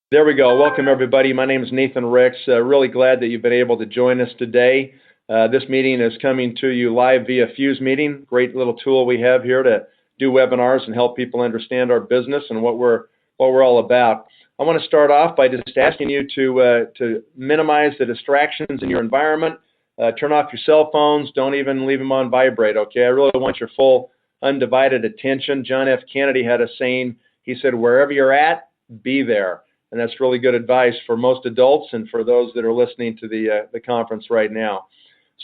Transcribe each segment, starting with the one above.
There we go. Welcome, everybody. My name is Nathan Ricks. Really glad that you've been able to join us today. This meeting is coming to you live via Fuse Meeting. Great little tool we have here to do webinars and help people understand our business and what we're all about. I want to start off by just asking you to minimize the distractions in your environment. Turn off your cell phones. Don't even leave them on vibrate, okay? I really want your full, undivided attention. John F. Kennedy had a saying. He said, wherever you're at, be there. And that's really good advice for most adults and for those that are listening to the conference right now.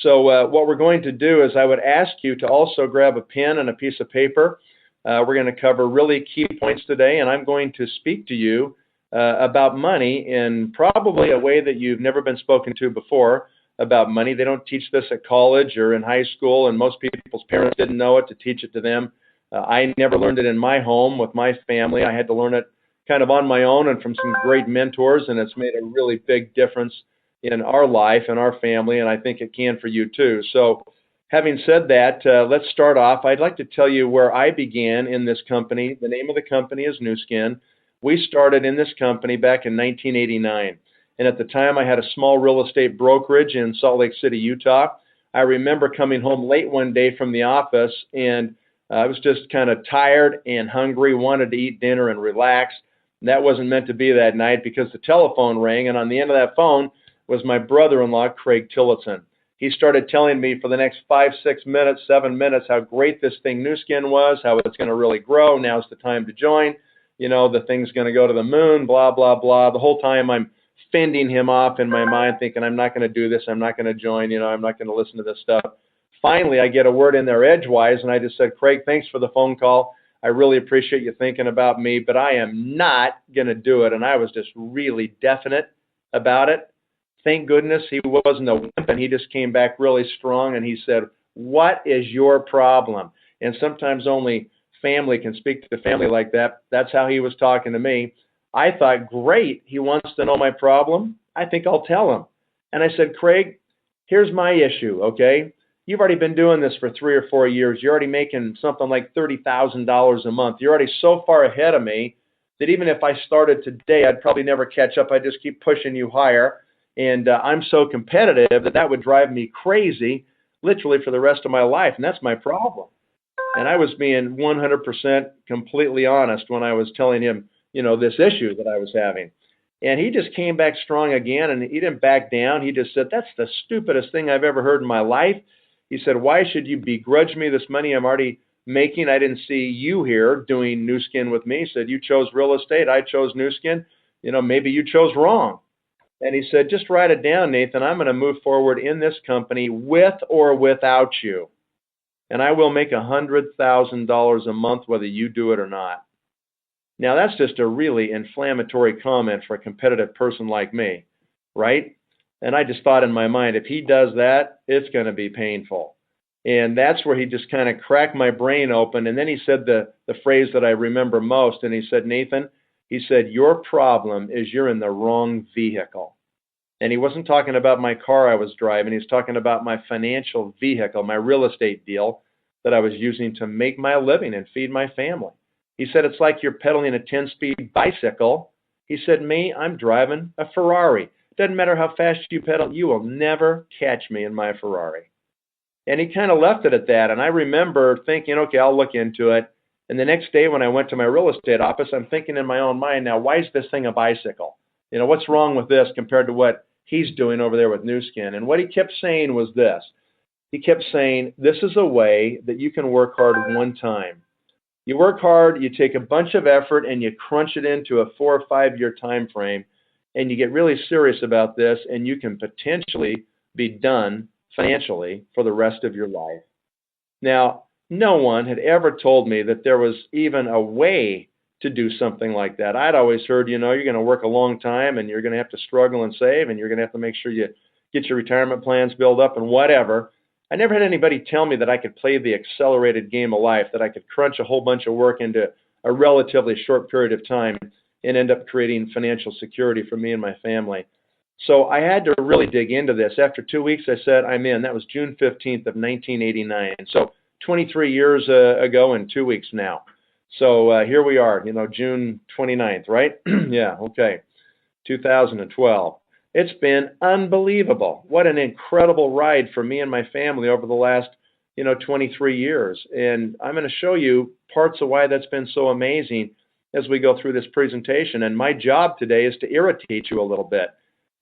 So what we're going to do is I would ask you to also grab a pen and a piece of paper. We're going to cover really key points today, and I'm going to speak to you about money in probably a way that you've never been spoken to before about money. They don't teach this at college or in high school, and most people's parents didn't know it to teach it to them. I never learned it in my home with my family. I had to learn it kind of on my own and from some great mentors, and it's made a really big difference in our life and our family, and I think it can for you too. So having said that, let's start off. I'd like to tell you where I began in this company. The name of the company is Nu Skin. We started in this company back in 1989, and at the time I had a small real estate brokerage in Salt Lake City, Utah. I remember coming home late one day from the office, and I was just kind of tired and hungry, wanted to eat dinner and relax. That wasn't meant to be that night because the telephone rang, and on the end of that phone was my brother-in-law, Craig Tillotson. He started telling me for the next 5, 6 minutes, 7 minutes how great this thing Nu Skin was, how it's going to really grow. Now's the time to join. You know, the thing's going to go to the moon, blah, blah, blah. The whole time I'm fending him off in my mind thinking I'm not going to do this, I'm not going to join, I'm not going to listen to this stuff. Finally, I get a word in there edgewise, and I just said, Craig, thanks for the phone call. I really appreciate you thinking about me, but I am not going to do it. And I was just really definite about it. Thank goodness he wasn't a wimp, and he just came back really strong, and he said, what is your problem? And sometimes only family can speak to family like that. That's how he was talking to me. I thought, great, he wants to know my problem. I think I'll tell him. And I said, Craig, here's my issue, okay? You've already been doing this for 3 or 4 years. You're already making something like $30,000 a month. You're already so far ahead of me that even if I started today, I'd probably never catch up. I'd just keep pushing you higher. And I'm so competitive that would drive me crazy literally for the rest of my life. And that's my problem. And I was being 100% completely honest when I was telling him, this issue that I was having. And he just came back strong again, and he didn't back down. He just said, that's the stupidest thing I've ever heard in my life. He said, why should you begrudge me this money I'm already making? I didn't see you here doing Nu Skin with me. He said, you chose real estate. I chose Nu Skin. Maybe you chose wrong. And he said, just write it down, Nathan. I'm going to move forward in this company with or without you. And I will make $100,000 a month whether you do it or not. Now, that's just a really inflammatory comment for a competitive person like me, right? And I just thought in my mind, if he does that, it's going to be painful. And that's where he just kind of cracked my brain open. And then he said the phrase that I remember most. And he said, Nathan, he said, your problem is you're in the wrong vehicle. And he wasn't talking about my car I was driving. He was talking about my financial vehicle, my real estate deal that I was using to make my living and feed my family. He said, it's like you're pedaling a 10-speed bicycle. He said, me, I'm driving a Ferrari. Doesn't matter how fast you pedal, you will never catch me in my Ferrari. And he kind of left it at that. And I remember thinking, okay, I'll look into it. And the next day when I went to my real estate office, I'm thinking in my own mind, now, why is this thing a bicycle? What's wrong with this compared to what he's doing over there with Nu Skin? And what he kept saying was this. He kept saying, this is a way that you can work hard one time. You work hard, you take a bunch of effort, and you crunch it into a 4 or 5 year time frame. And you get really serious about this, and you can potentially be done financially for the rest of your life. Now, no one had ever told me that there was even a way to do something like that. I'd always heard, you're going to work a long time, and you're going to have to struggle and save, and you're going to have to make sure you get your retirement plans built up and whatever. I never had anybody tell me that I could play the accelerated game of life, that I could crunch a whole bunch of work into a relatively short period of time and end up creating financial security for me and my family. So I had to really dig into this. After 2 weeks, I said, I'm in. That was June 15th of 1989. So 23 years ago and 2 weeks now. So here we are, June 29th, right? Yeah, okay. 2012. It's been unbelievable. What an incredible ride for me and my family over the last, 23 years. And I'm going to show you parts of why that's been so amazing as we go through this presentation. And my job today is to irritate you a little bit.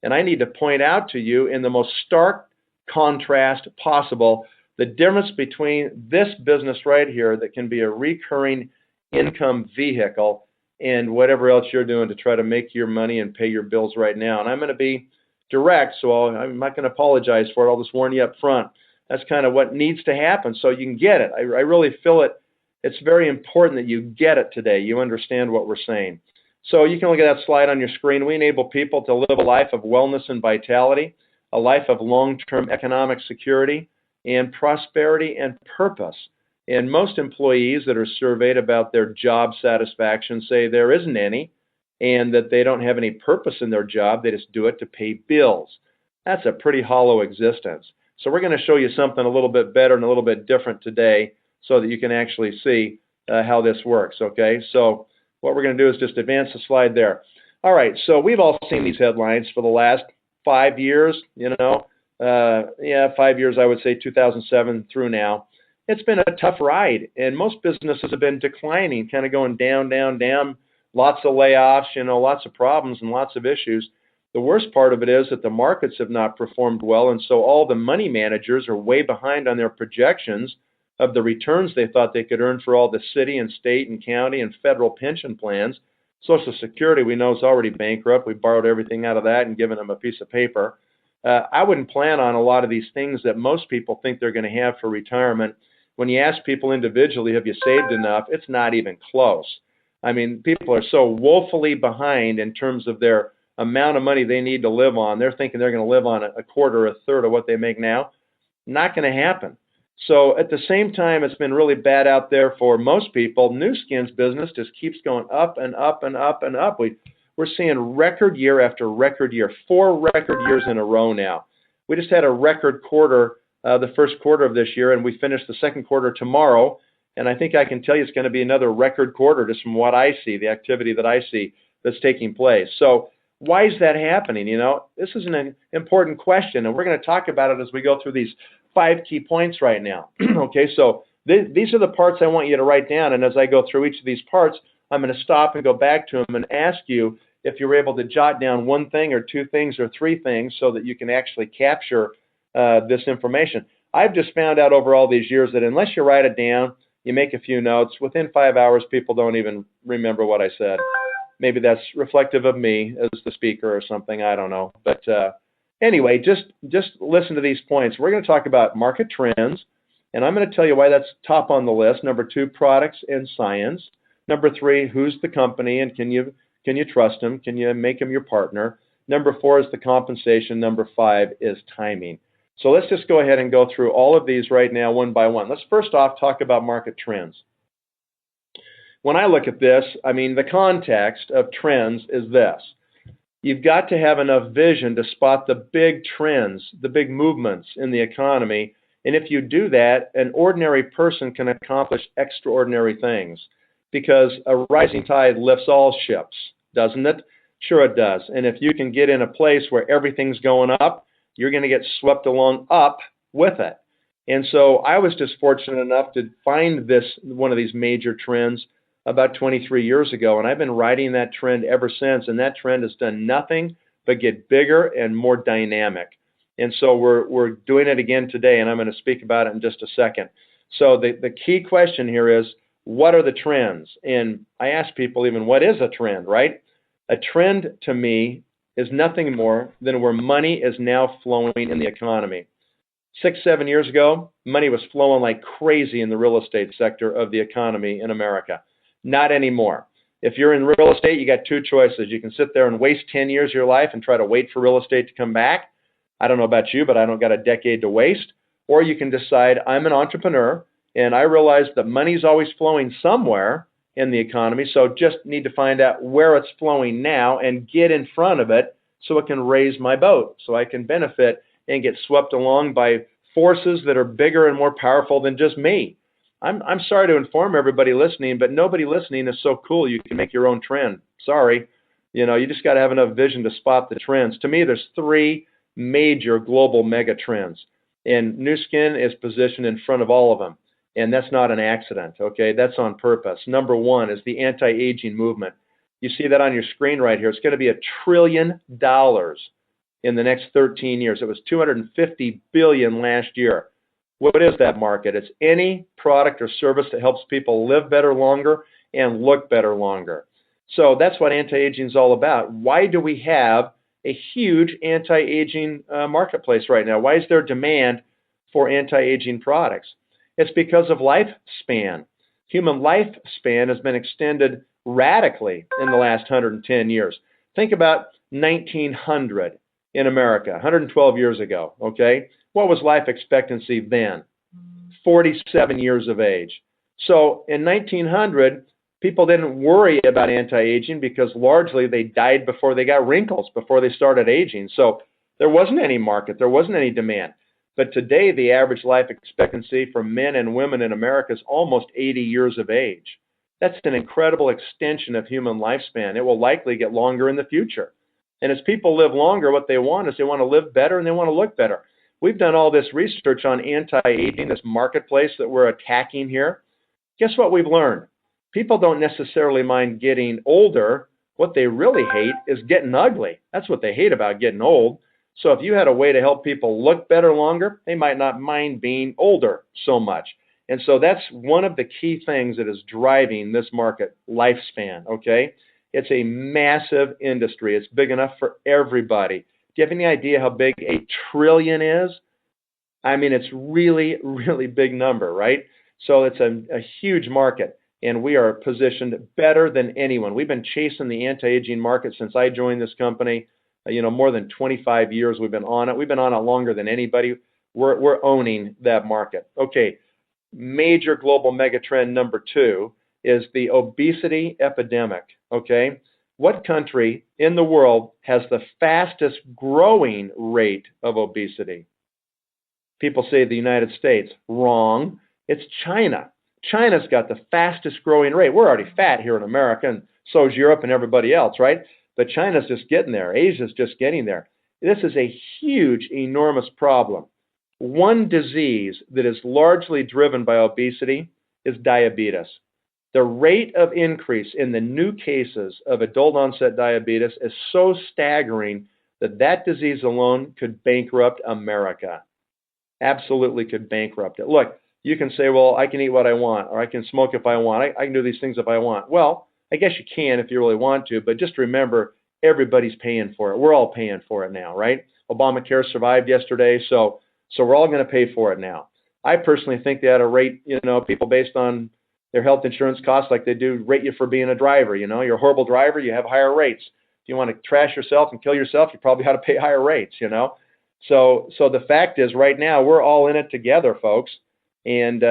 And I need to point out to you in the most stark contrast possible the difference between this business right here that can be a recurring income vehicle and whatever else you're doing to try to make your money and pay your bills right now. And I'm going to be direct, so I'm not going to apologize for it. I'll just warn you up front. That's kind of what needs to happen so you can get it. I really feel it. It's very important that you get it today. You understand what we're saying. So you can look at that slide on your screen. We enable people to live a life of wellness and vitality, a life of long-term economic security and prosperity and purpose. And most employees that are surveyed about their job satisfaction say there isn't any and that they don't have any purpose in their job. They just do it to pay bills. That's a pretty hollow existence. So we're going to show you something a little bit better and a little bit different today so that you can actually see how this works, okay? So what we're going to do is just advance the slide there. All right, so we've all seen these headlines for the last 5 years, 5 years, I would say 2007 through now. It's been a tough ride, and most businesses have been declining, kind of going down, down, down, lots of layoffs, lots of problems and lots of issues. The worst part of it is that the markets have not performed well, and so all the money managers are way behind on their projections of the returns they thought they could earn for all the city and state and county and federal pension plans. Social Security, we know, is already bankrupt. We borrowed everything out of that and given them a piece of paper. I wouldn't plan on a lot of these things that most people think they're going to have for retirement. When you ask people individually, have you saved enough, it's not even close. I mean, people are so woefully behind in terms of their amount of money they need to live on. They're thinking they're going to live on a quarter or a third of what they make now. Not going to happen. So at the same time, it's been really bad out there for most people. Nu Skin's business just keeps going up and up and up and up. We're seeing record year after record year, 4 record years in a row now. We just had a record quarter, the first quarter of this year, and we finished the second quarter tomorrow. And I think I can tell you it's going to be another record quarter just from what I see, the activity that I see that's taking place. So why is that happening? This is an important question, and we're going to talk about it as we go through these 5 key points right now. Okay, so these are the parts I want you to write down, and as I go through each of these parts, I'm going to stop and go back to them and ask you if you're able to jot down 1 thing or 2 things or 3 things so that you can actually capture this information. I've just found out over all these years that unless you write it down, you make a few notes, within 5 hours, people don't even remember what I said. Maybe that's reflective of me as the speaker or something, I don't know. But anyway, just listen to these points. We're going to talk about market trends, and I'm going to tell you why that's top on the list. Number 2, products and science. Number 3, who's the company, and can you trust them? Can you make them your partner? Number 4 is the compensation. Number 5 is timing. So let's just go ahead and go through all of these right now one by one. Let's first off talk about market trends. When I look at this, I mean, the context of trends is this. You've got to have enough vision to spot the big trends, the big movements in the economy. And if you do that, an ordinary person can accomplish extraordinary things because a rising tide lifts all ships, doesn't it? Sure it does. And if you can get in a place where everything's going up, you're going to get swept along up with it. And so I was just fortunate enough to find one of these major trends about 23 years ago, and I've been riding that trend ever since, and that trend has done nothing but get bigger and more dynamic. And so we're doing it again today, and I'm going to speak about it in just a second. So the key question here is, what are the trends? And I ask people even, what is a trend, right? A trend to me is nothing more than where money is now flowing in the economy. 6, 7 years ago, money was flowing like crazy in the real estate sector of the economy in America. Not anymore. If you're in real estate, you got 2 choices. You can sit there and waste 10 years of your life and try to wait for real estate to come back. I don't know about you, but I don't got a decade to waste. Or you can decide, I'm an entrepreneur, and I realize that money's always flowing somewhere in the economy, so just need to find out where it's flowing now and get in front of it so it can raise my boat, so I can benefit and get swept along by forces that are bigger and more powerful than just me. I'm sorry to inform everybody listening, but nobody listening is so cool you can make your own trend. Sorry. You just got to have enough vision to spot the trends. To me, there's three major global mega trends, and Nu Skin is positioned in front of all of them. And that's not an accident, okay? That's on purpose. Number one is the anti-aging movement. You see that on your screen right here. It's going to be $1 trillion in the next 13 years. It was $250 billion last year. What is that market? It's any product or service that helps people live better longer and look better longer. So that's what anti-aging is all about. Why do we have a huge anti-aging marketplace right now? Why is there demand for anti-aging products? It's because of lifespan. Human lifespan has been extended radically in the last 110 years. Think about 1900 in America, 112 years ago, okay? What was life expectancy then? 47 years of age. So in 1900, people didn't worry about anti-aging because largely they died before they got wrinkles, before they started aging. So there wasn't any market, there wasn't any demand. But today, the average life expectancy for men and women in America is almost 80 years of age. That's an incredible extension of human lifespan. It will likely get longer in the future. And as people live longer, what they want is they want to live better and they want to look better. We've done all this research on anti-aging, this marketplace that we're attacking here. Guess what we've learned? People don't necessarily mind getting older. What they really hate is getting ugly. That's what they hate about getting old. So if you had a way to help people look better longer, they might not mind being older so much. And so that's one of the key things that is driving this market, lifespan, okay? It's a massive industry. It's big enough for everybody. Do you have any idea how big $1 trillion is? I mean, it's really, really big number, right? So it's a huge market, and we are positioned better than anyone. We've been chasing the anti-aging market since I joined this company. More than 25 years we've been on it. We've been on it longer than anybody. We're owning that market. Okay, major global megatrend number 2 is the obesity epidemic, okay? What country in the world has the fastest growing rate of obesity? People say the United States. Wrong. It's China. China's got the fastest growing rate. We're already fat here in America, and so is Europe and everybody else, right? But China's just getting there. Asia's just getting there. This is a huge, enormous problem. One disease that is largely driven by obesity is diabetes. The rate of increase in the new cases of adult onset diabetes is so staggering that that disease alone could bankrupt America. Absolutely could bankrupt it. Look, you can say, well, I can eat what I want, or I can smoke if I want. I can do these things if I want. Well, I guess you can if you really want to, but just remember, everybody's paying for it. We're all paying for it now, right? Obamacare survived yesterday, so we're all going to pay for it now. I personally think they ought to rate, people based on their health insurance costs like they do rate you for being a driver. You're a horrible driver, you have higher rates. If you want to trash yourself and kill yourself, you probably ought to pay higher rates, So the fact is, right now, we're all in it together, folks. And,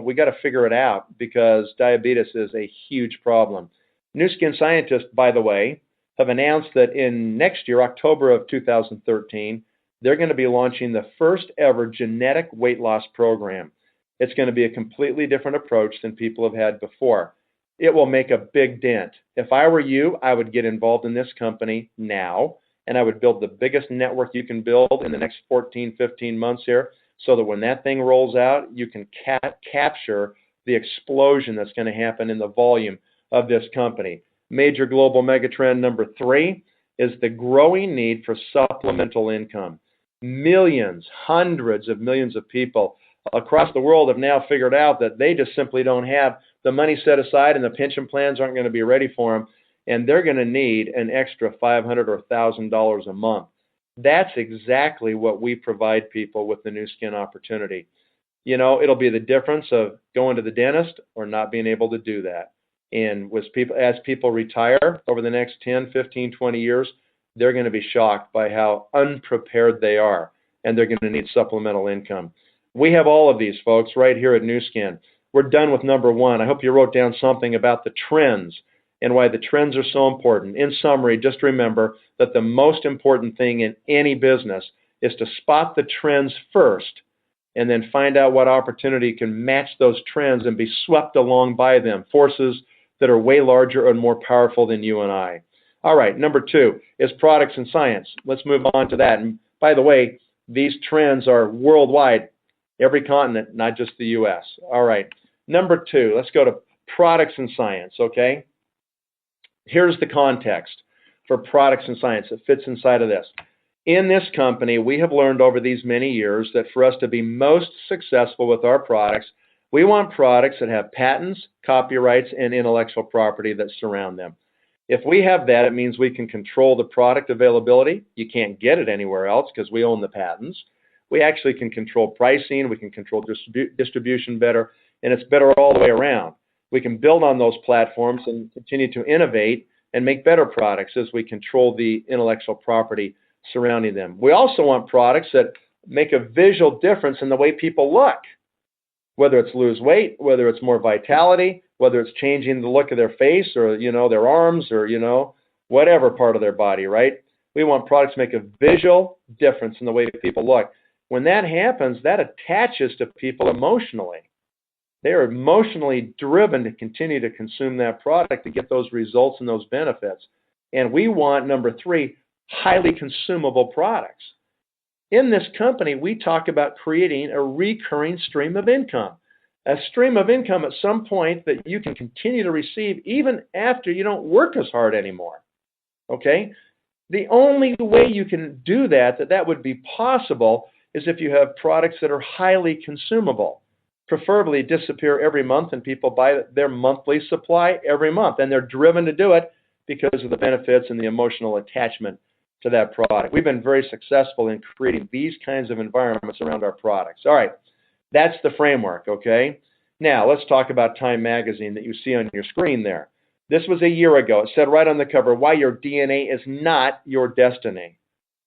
we got to figure it out because diabetes is a huge problem. Nu Skin scientists, by the way, have announced that in next year, October of 2013, they're going to be launching the first ever genetic weight loss program. It's going to be a completely different approach than people have had before. It will make a big dent. If I were you, I would get involved in this company now, and I would build the biggest network you can build in the next 14, 15 months here, so that when that thing rolls out, you can capture the explosion that's going to happen in the volume of this company. Major global megatrend number 3 is the growing need for supplemental income. Millions, hundreds of millions of people across the world have now figured out that they just simply don't have the money set aside, and the pension plans aren't going to be ready for them, and they're going to need an extra $500 or $1,000 a month. That's exactly what we provide people with the Nu Skin opportunity. It'll be the difference of going to the dentist or not being able to do that. And as people retire over the next 10, 15, 20 years, they're going to be shocked by how unprepared they are, and they're going to need supplemental income. We have all of these, folks, right here at Nu Skin. We're done with number 1. I hope you wrote down something about the trends and why the trends are so important. In summary, just remember that the most important thing in any business is to spot the trends first and then find out what opportunity can match those trends and be swept along by them, forces that are way larger and more powerful than you and I. All right, number 2 is products and science. Let's move on to that. And by the way, these trends are worldwide, every continent, not just the U.S. All right, number 2, let's go to products and science, okay? Here's the context for products and science. It fits inside of this. In this company, we have learned over these many years that for us to be most successful with our products, we want products that have patents, copyrights, and intellectual property that surround them. If we have that, it means we can control the product availability. You can't get it anywhere else because we own the patents. We actually can control pricing, we can control distribution better, and it's better all the way around. We can build on those platforms and continue to innovate and make better products as we control the intellectual property surrounding them. We also want products that make a visual difference in the way people look, whether it's lose weight, whether it's more vitality, whether it's changing the look of their face or, their arms or, whatever part of their body, right? We want products to make a visual difference in the way people look. When that happens, that attaches to people emotionally. They are emotionally driven to continue to consume that product to get those results and those benefits. And we want, number 3, highly consumable products. In this company, we talk about creating a recurring stream of income. A stream of income at some point that you can continue to receive even after you don't work as hard anymore. Okay? The only way you can do that would be possible is if you have products that are highly consumable. Preferably disappear every month and people buy their monthly supply every month. And they're driven to do it because of the benefits and the emotional attachment to that product. We've been very successful in creating these kinds of environments around our products. All right, that's the framework, okay? Now, let's talk about Time Magazine that you see on your screen there. This was a year ago. It said right on the cover, why your DNA is not your destiny.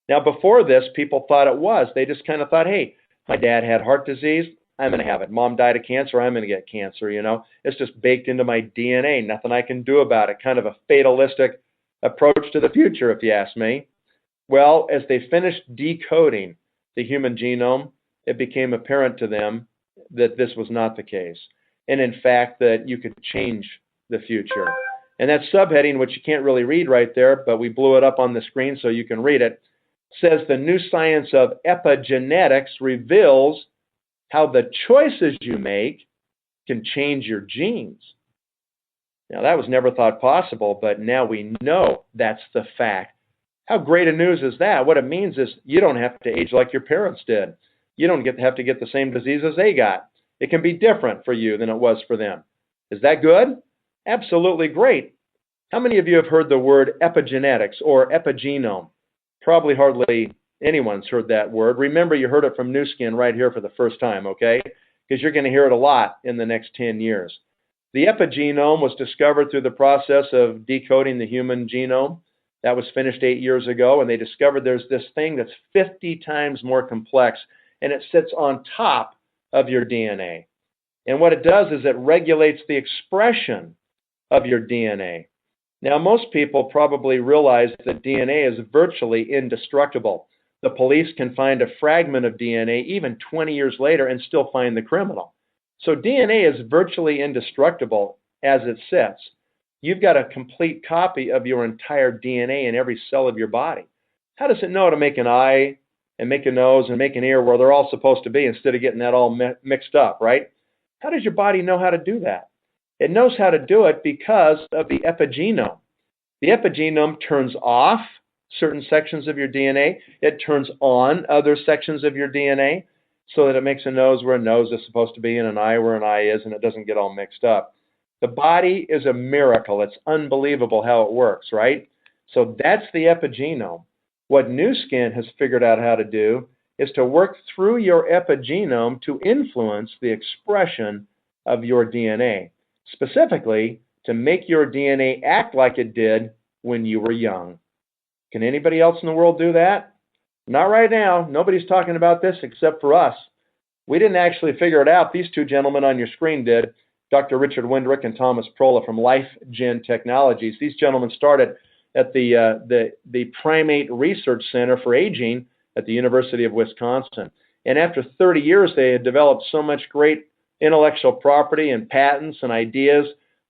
Now, before this, people thought it was. They just kind of thought, hey, my dad had heart disease. I'm going to have it. Mom died of cancer. I'm going to get cancer, It's just baked into my DNA. Nothing I can do about it. Kind of a fatalistic approach to the future, if you ask me. Well, as they finished decoding the human genome, it became apparent to them that this was not the case. And in fact, that you could change the future. And that subheading, which you can't really read right there, but we blew it up on the screen so you can read it, says the new science of epigenetics reveals how the choices you make can change your genes. Now, that was never thought possible, but now we know that's the fact. How great a news is that? What it means is you don't have to age like your parents did. You don't have to get the same diseases they got. It can be different for you than it was for them. Is that good? Absolutely great. How many of you have heard the word epigenetics or epigenome? Probably hardly anyone's heard that word. Remember, you heard it from Nu Skin right here for the first time, okay? Because you're going to hear it a lot in the next 10 years. The epigenome was discovered through the process of decoding the human genome. That was finished 8 years ago, and they discovered there's this thing that's 50 times more complex, and it sits on top of your DNA. And what it does is it regulates the expression of your DNA. Now, most people probably realize that DNA is virtually indestructible. The police can find a fragment of DNA even 20 years later and still find the criminal. So DNA is virtually indestructible as it sits. You've got a complete copy of your entire DNA in every cell of your body. How does it know to make an eye and make a nose and make an ear where they're all supposed to be instead of getting that all mixed up, right? How does your body know how to do that? It knows how to do it because of the epigenome. The epigenome turns off certain sections of your DNA. It turns on other sections of your DNA so that it makes a nose where a nose is supposed to be and an eye where an eye is, and it doesn't get all mixed up. The body is a miracle. It's unbelievable how it works, right? So that's the epigenome. What Nu Skin has figured out how to do is to work through your epigenome to influence the expression of your DNA, specifically to make your DNA act like it did when you were young. Can anybody else in the world do that? Not right now. Nobody's talking about this except for us. We didn't actually figure it out. These two gentlemen on your screen did, Dr. Richard Windrick and Thomas Prola from LifeGen Technologies. These gentlemen started at the Primate Research Center for Aging at the University of Wisconsin. And after 30 years, they had developed so much great intellectual property and patents and ideas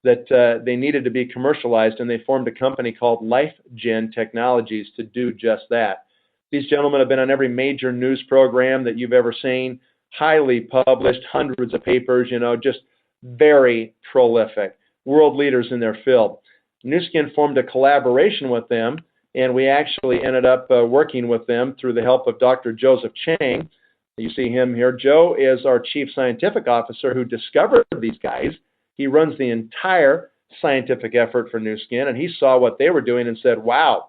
that they needed to be commercialized, and they formed a company called LifeGen Technologies to do just that. These gentlemen have been on every major news program that you've ever seen, highly published, hundreds of papers, just very prolific, world leaders in their field. Nu Skin formed a collaboration with them, and we actually ended up working with them through the help of Dr. Joseph Chang. You see him here. Joe is our chief scientific officer who discovered these guys. He runs the entire scientific effort for Nu Skin, and he saw what they were doing and said, wow,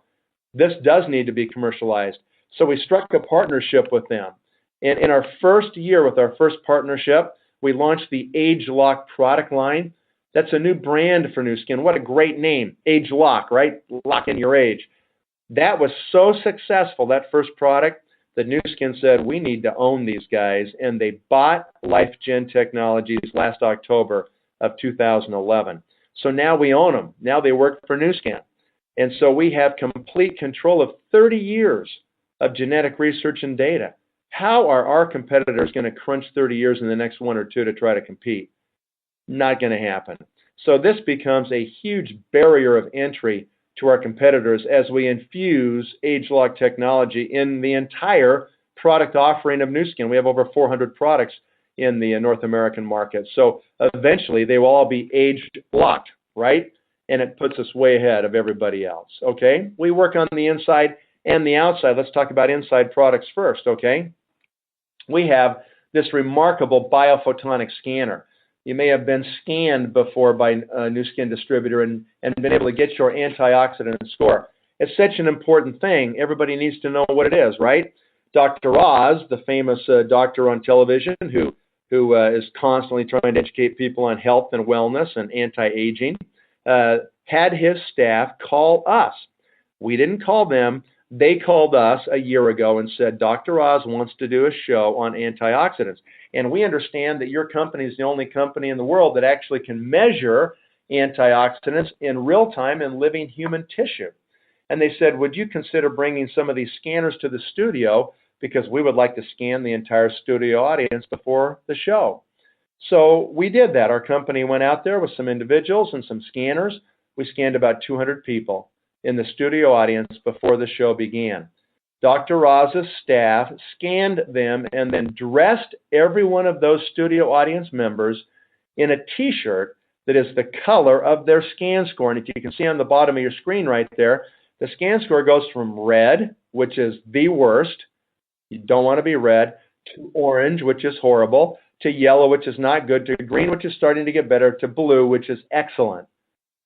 this does need to be commercialized. So we struck a partnership with them. And in our first year with our first partnership, we launched the ageLOC product line. That's a new brand for Nu Skin. What a great name, ageLOC, right? Lock in your age. That was so successful, that first product, that Nu Skin said, we need to own these guys, and they bought LifeGen Technologies last October of 2011. So now we own them. Now they work for Nu Skin. And so we have complete control of 30 years of genetic research and data. How are our competitors going to crunch 30 years in the next 1 or 2 to try to compete? Not going to happen. So this becomes a huge barrier of entry to our competitors as we infuse ageLOC technology in the entire product offering of Nu Skin. We have over 400 products in the North American market. So eventually they will all be age-locked, right? And it puts us way ahead of everybody else, okay? We work on the inside and the outside. Let's talk about inside products first, okay? We have this remarkable biophotonic scanner. You may have been scanned before by a Nu Skin distributor and been able to get your antioxidant score. It's such an important thing. Everybody needs to know what it is, right? Dr. Oz, the famous doctor on television who is constantly trying to educate people on health and wellness and anti-aging, had his staff call us. We didn't call them. They called us a year ago and said, Dr. Oz wants to do a show on antioxidants. And we understand that your company is the only company in the world that actually can measure antioxidants in real time in living human tissue. And they said, would you consider bringing some of these scanners to the studio, because we would like to scan the entire studio audience before the show. So we did that. Our company went out there with some individuals and some scanners. We scanned about 200 people in the studio audience before the show began. Dr. Oz's staff scanned them and then dressed every one of those studio audience members in a t-shirt that is the color of their scan score. And if you can see on the bottom of your screen right there, the scan score goes from red, which is the worst, you don't want to be red, to orange, which is horrible, to yellow, which is not good, to green, which is starting to get better, to blue, which is excellent.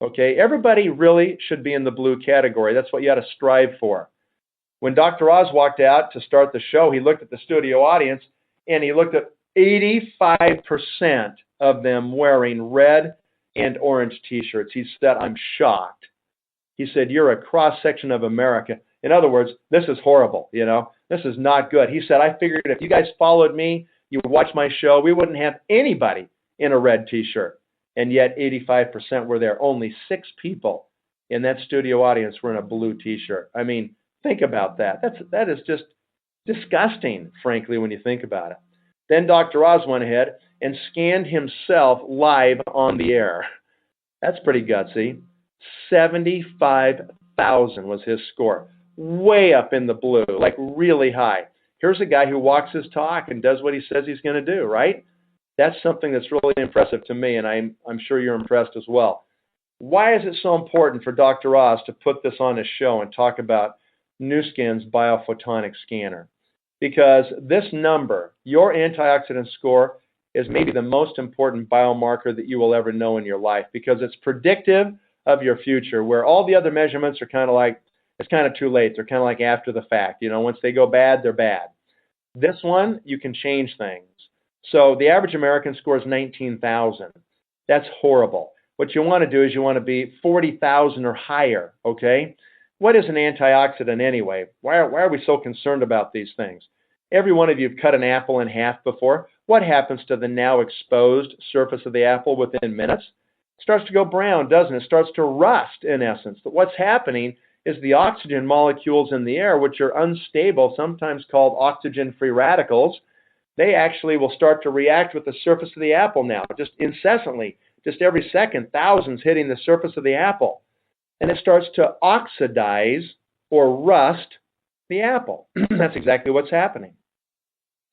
Okay, everybody really should be in the blue category. That's what you ought to strive for. When Dr. Oz walked out to start the show, he looked at the studio audience, and he looked at 85% of them wearing red and orange t-shirts. He said, I'm shocked. He said, you're a cross-section of America. In other words, this is horrible, you know. This is not good. He said, I figured if you guys followed me, you would watch my show, we wouldn't have anybody in a red t-shirt. And yet 85% were there. Only 6 people in that studio audience were in a blue t-shirt. I mean, think about that. That is just disgusting, frankly, when you think about it. Then Dr. Oz went ahead and scanned himself live on the air. That's pretty gutsy. 75,000 was his score. Way up in the blue, like really high. Here's a guy who walks his talk and does what he says he's going to do, right? That's something that's really impressive to me, and I'm sure you're impressed as well. Why is it so important for Dr. Oz to put this on his show and talk about Nu Skin's biophotonic scanner? Because this number, your antioxidant score, is maybe the most important biomarker that you will ever know in your life, because it's predictive of your future, where all the other measurements are kind of like, it's kind of too late. They're kind of like after the fact. You know, once they go bad, they're bad. This one, you can change things. So the average American scores 19,000. That's horrible. What you want to do is you want to be 40,000 or higher, okay? What is an antioxidant anyway? Why are we so concerned about these things? Every one of you have cut an apple in half before. What happens to the now exposed surface of the apple within minutes? It starts to go brown, doesn't it? It starts to rust, in essence. But what's happening is the oxygen molecules in the air, which are unstable, sometimes called oxygen-free radicals, they actually will start to react with the surface of the apple now, just incessantly, just every second, thousands hitting the surface of the apple. And it starts to oxidize or rust the apple. That's exactly what's happening.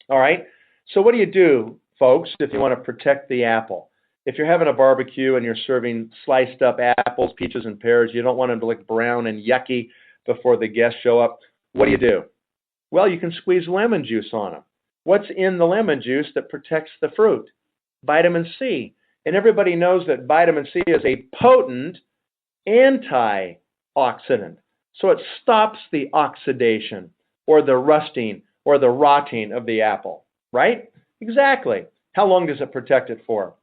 All right? So what do you do, folks, if you want to protect the apple? If you're having a barbecue and you're serving sliced up apples, peaches, and pears, you don't want them to look brown and yucky before the guests show up. What do? Well, you can squeeze lemon juice on them. What's in the lemon juice that protects the fruit? Vitamin C. And everybody knows that vitamin C is a potent antioxidant. So it stops the oxidation or the rusting or the rotting of the apple, right? Exactly. How long does it protect it for?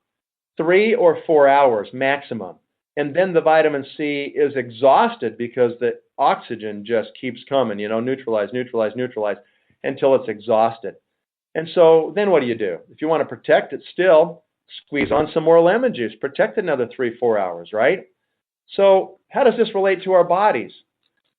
3 or 4 hours maximum. And then the vitamin C is exhausted because the oxygen just keeps coming, neutralize until it's exhausted. And so then what do? If you want to protect it still, squeeze on some more lemon juice. Protect another 3-4 hours, right? So how does this relate to our bodies?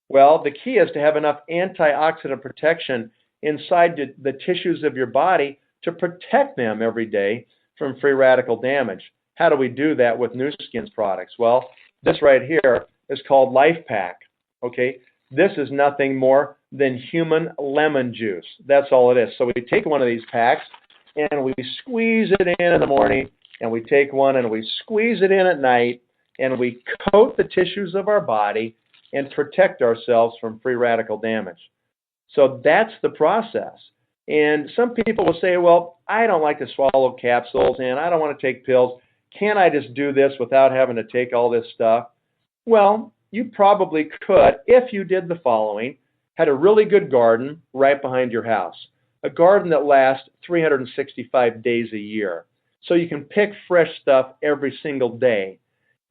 Well, the key is to have enough antioxidant protection inside the tissues of your body to protect them every day from free radical damage. How do we do that with Nu Skin's products? Well, this right here is called LifePak. Okay, this is nothing more than human lemon juice. That's all it is. So we take one of these packs and we squeeze it in the morning, and we take one and we squeeze it in at night, and we coat the tissues of our body and protect ourselves from free radical damage. So that's the process. And some people will say, well, I don't like to swallow capsules and I don't want to take pills. Can I just do this without having to take all this stuff? Well, you probably could if you did the following. Had a really good garden right behind your house. A garden that lasts 365 days a year. So you can pick fresh stuff every single day.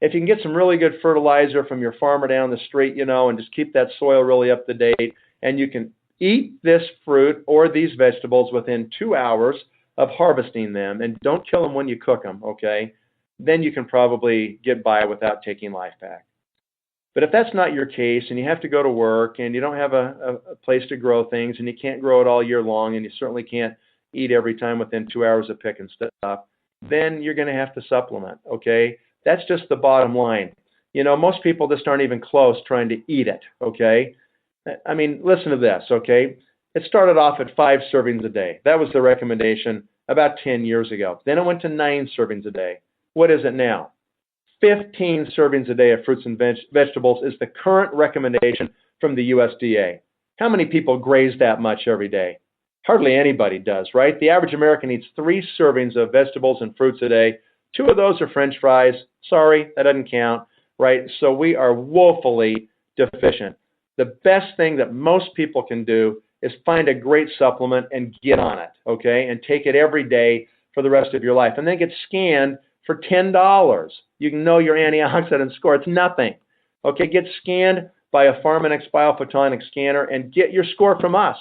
If you can get some really good fertilizer from your farmer down the street, and just keep that soil really up to date, and you can eat this fruit or these vegetables within 2 hours of harvesting them, and don't kill them when you cook them, okay? Then you can probably get by without taking LifePak. But if that's not your case, and you have to go to work, and you don't have a place to grow things, and you can't grow it all year long, and you certainly can't eat every time within 2 hours of picking stuff, then you're going to have to supplement, okay? That's just the bottom line. Most people just aren't even close trying to eat it, okay? I mean, listen to this, okay? It started off at 5 servings a day. That was the recommendation about 10 years ago. Then it went to 9 servings a day. What is it now? 15 servings a day of fruits and vegetables is the current recommendation from the USDA. How many people graze that much every day? Hardly anybody does, right? The average American eats 3 servings of vegetables and fruits a day. 2 of those are French fries. Sorry, that doesn't count, right? So we are woefully deficient. The best thing that most people can do is find a great supplement and get on it, okay? And take it every day for the rest of your life. And then get scanned for $10. You can know your antioxidant score. It's nothing. Okay, get scanned by a Pharmanex biophotonic scanner and get your score from us.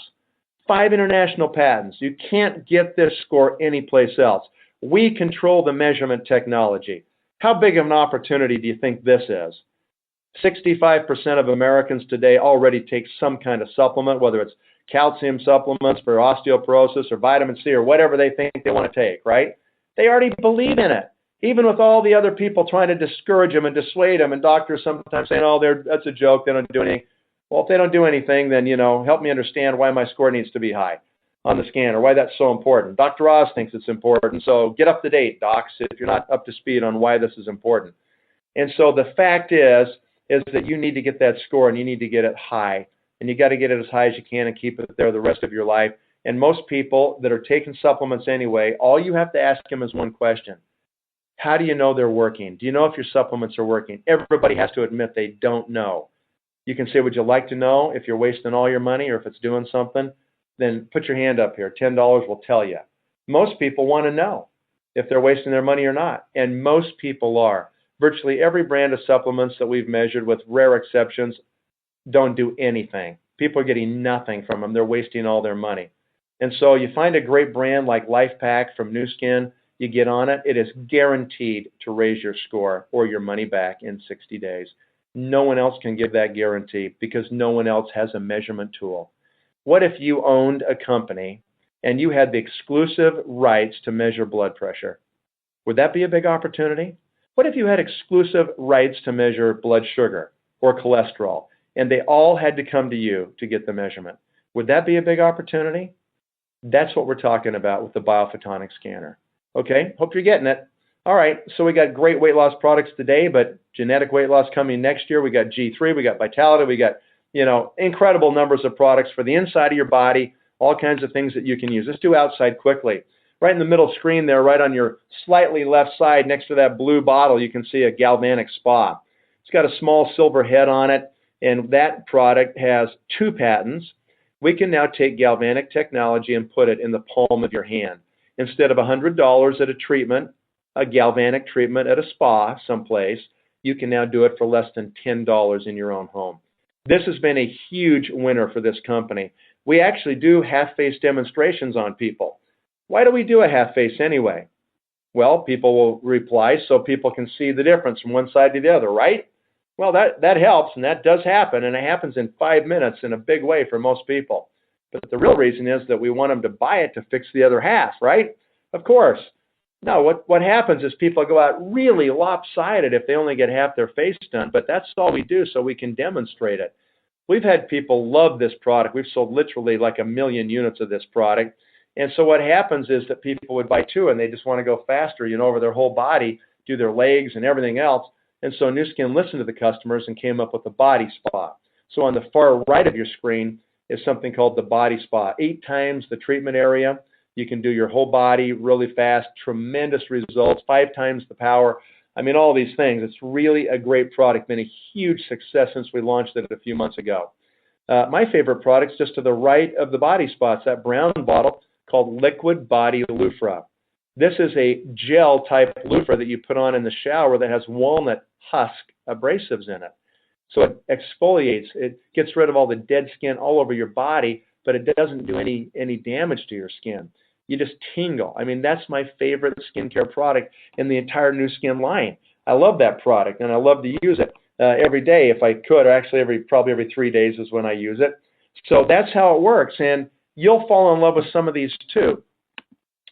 5 international patents. You can't get this score anyplace else. We control the measurement technology. How big of an opportunity do you think this is? 65% of Americans today already take some kind of supplement, whether it's calcium supplements for osteoporosis or vitamin C or whatever they think they want to take, right? They already believe in it, even with all the other people trying to discourage them and dissuade them, and doctors sometimes saying, oh, that's a joke, they don't do anything. Well, if they don't do anything, then, help me understand why my score needs to be high on the scan or why that's so important. Dr. Oz thinks it's important, so get up to date, docs, if you're not up to speed on why this is important. And so the fact is that you need to get that score and you need to get it high. And you got to get it as high as you can and keep it there the rest of your life. And most people that are taking supplements anyway, all you have to ask them is one question. How do you know they're working? Do you know if your supplements are working? Everybody has to admit they don't know. You can say, would you like to know if you're wasting all your money or if it's doing something? Then put your hand up here. $10 will tell you. Most people want to know if they're wasting their money or not. And most people are. Virtually every brand of supplements that we've measured, with rare exceptions, don't do anything. People are getting nothing from them. They're wasting all their money. And so you find a great brand like LifePak from Nu Skin, you get on it, it is guaranteed to raise your score or your money back in 60 days. No one else can give that guarantee because no one else has a measurement tool. What if you owned a company and you had the exclusive rights to measure blood pressure? Would that be a big opportunity? What if you had exclusive rights to measure blood sugar or cholesterol, and they all had to come to you to get the measurement? Would that be a big opportunity? That's what we're talking about with the Biophotonic scanner. Okay, hope you're getting it. All right, so we got great weight loss products today, but genetic weight loss coming next year. We got G3, we got Vitality, we got, incredible numbers of products for the inside of your body, all kinds of things that you can use. Let's do outside quickly. Right in the middle screen there, right on your slightly left side next to that blue bottle, you can see a galvanic spa. It's got a small silver head on it, and that product has 2 patents. We can now take galvanic technology and put it in the palm of your hand. Instead of $100 at a treatment, a galvanic treatment at a spa someplace, you can now do it for less than $10 in your own home. This has been a huge winner for this company. We actually do half-face demonstrations on people. Why do we do a half-face anyway? Well, people will reply so people can see the difference from one side to the other, right? Well, that helps, and that does happen, and it happens in 5 minutes in a big way for most people. But the real reason is that we want them to buy it to fix the other half, right? Of course. No, what happens is people go out really lopsided if they only get half their face done, but that's all we do so we can demonstrate it. We've had people love this product. We've sold literally like 1 million units of this product. And so what happens is that people would buy 2 and they just want to go faster, over their whole body, do their legs and everything else. And so Nu Skin listened to the customers and came up with the Body Spa. So on the far right of your screen is something called the Body Spa. 8 times the treatment area. You can do your whole body really fast, tremendous results, 5 times the power. I mean, all these things. It's really a great product, been a huge success since we launched it a few months ago. My favorite product's just to the right of the Body Spa. It's that brown bottle called Liquid Body Loofah. This is a gel type loofah that you put on in the shower that has walnut husk abrasives in it. So it exfoliates, it gets rid of all the dead skin all over your body, but it doesn't do any damage to your skin. You just tingle. I mean, that's my favorite skincare product in the entire Nu Skin line. I love that product, and I love to use it every day if I could, or actually probably every 3 days is when I use it. So that's how it works, and you'll fall in love with some of these too.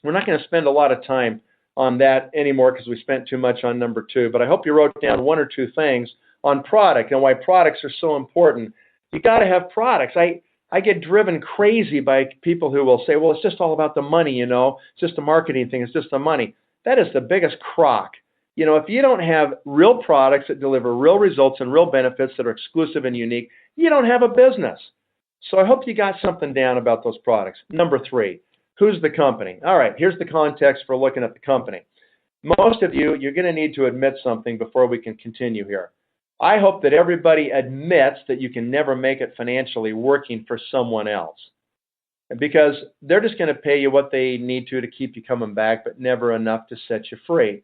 We're not going to spend a lot of time on that anymore because we spent too much on number 2, but I hope you wrote down 1 or 2 things on product and why products are so important. You got to have products. I get driven crazy by people who will say, well, it's just all about the money, it's just a marketing thing, it's just the money. That is the biggest crock. If you don't have real products that deliver real results and real benefits that are exclusive and unique, you don't have a business. So I hope you got something down about those products. Number 3, who's the company? All right, here's the context for looking at the company. Most of you're going to need to admit something before we can continue here. I hope that everybody admits that you can never make it financially working for someone else, because they're just going to pay you what they need to keep you coming back, but never enough to set you free.